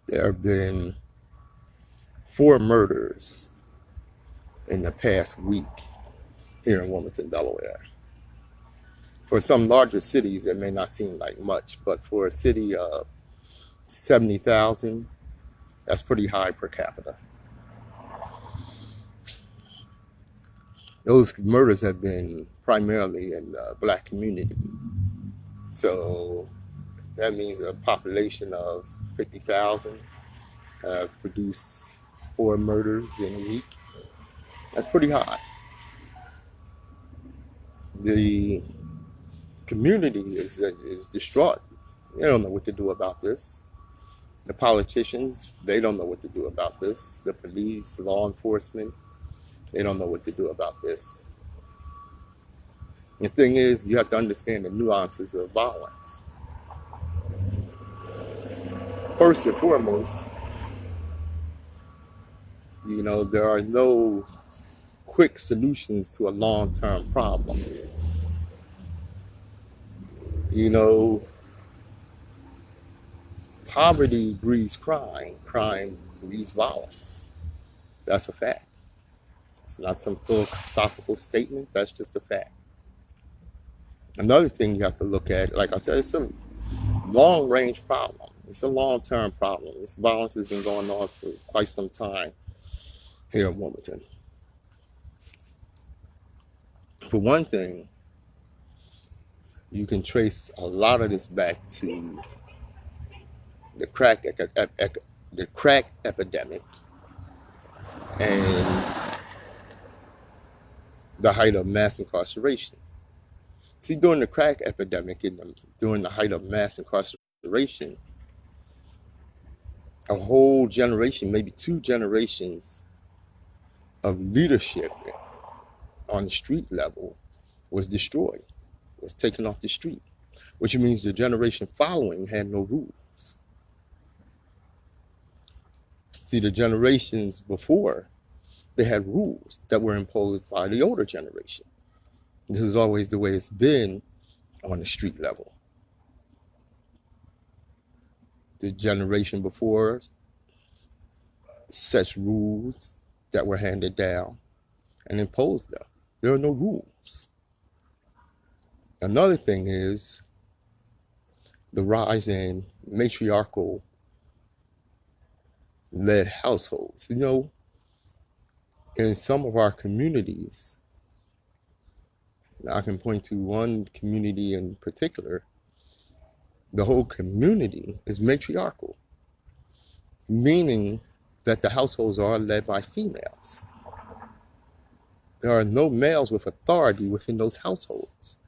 There have been 4 murders in the past week here in Wilmington, Delaware. For some larger cities, it may not seem like much, but for a city of 70,000, that's pretty high per capita. Those murders have been primarily in the black community. So that means a population of 50,000 have produced 4 murders in a week. That's pretty high. The community is distraught. They don't know what to do about this. The politicians, they don't know what to do about this. The police, law enforcement, they don't know what to do about this. The thing is, you have to understand the nuances of violence. First and foremost, there are no quick solutions to a long-term problem. Poverty breeds crime. Crime breeds violence. That's a fact. It's not some philosophical statement. That's just a fact. Another thing you have to look at, like I said, it's a long-range problem. It's a long-term problem. This violence has been going on for quite some time here in Wilmington. For one thing, you can trace a lot of this back to the crack epidemic and the height of mass incarceration. See, during the crack epidemic and during the height of mass incarceration, a whole generation, maybe 2 generations of leadership on the street level was destroyed, was taken off the street, which means the generation following had no rules. See, the generations before, they had rules that were imposed by the older generation. This is always the way it's been on the street level. The generation before sets rules that were handed down and imposed them. There are no rules. Another thing is the rise in matriarchal led households. In some of our communities, I can point to one community in particular, the whole community is matriarchal, meaning that the households are led by females. There are no males with authority within those households.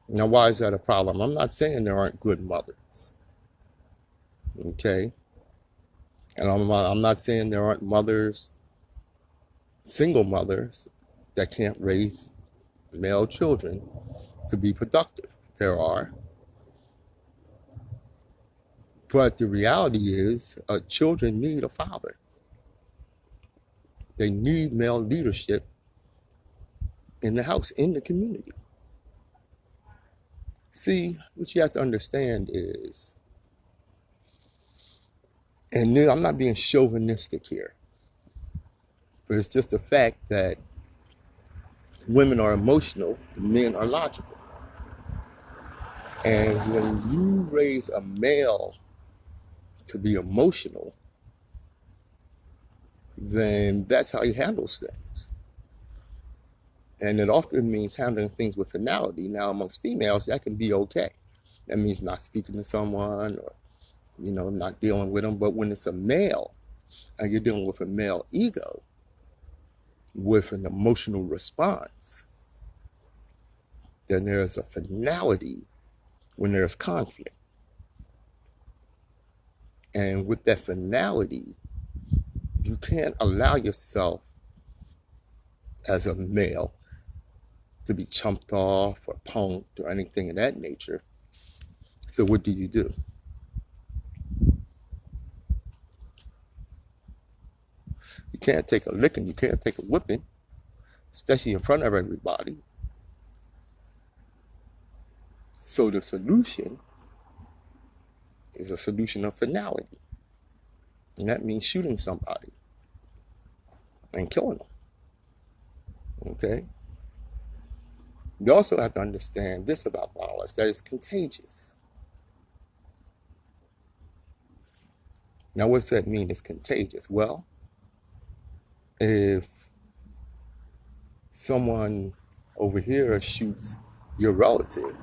Now, why is that a problem? I'm not saying there aren't good mothers, okay? And I'm not saying there aren't mothers, single mothers, that can't raise male children to be productive. There are. But the reality is, children need a father. They need male leadership in the house, in the community. See, what you have to understand is, and I'm not being chauvinistic here, but it's just a fact that women are emotional, men are logical. And when you raise a male to be emotional, then that's how he handles things. And it often means handling things with finality. Now, amongst females, that can be okay. That means not speaking to someone or, not dealing with them. But when it's a male and you're dealing with a male ego with an emotional response, then there's a finality when there's conflict. And with that finality, you can't allow yourself as a male to be chumped off or punked or anything of that nature. So what do? You can't take a licking, you can't take a whipping, especially in front of everybody. So the solution is a solution of finality. And that means shooting somebody and killing them. Okay? You also have to understand this about violence, that it's contagious. Now, what's that mean? It's contagious. Well, if someone over here shoots your relative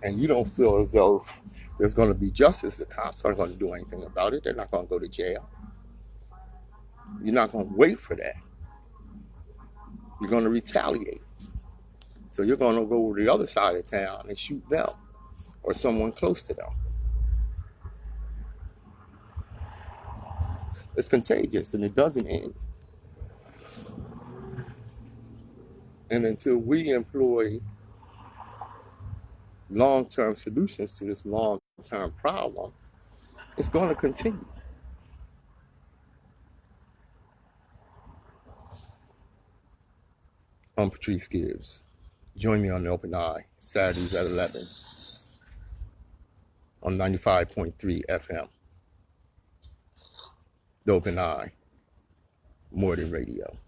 and you don't feel as though there's going to be justice, the cops aren't going to do anything about it. They're not going to go to jail. You're not going to wait for that. You're going to retaliate. So you're going to go to the other side of town and shoot them or someone close to them. It's contagious and it doesn't end. And until we employ long-term solutions to this long-term problem, it's going to continue. I'm Patrice Gibbs. Join me on the Open Eye, Saturdays at 11 on 95.3 FM. The Open Eye, more than radio.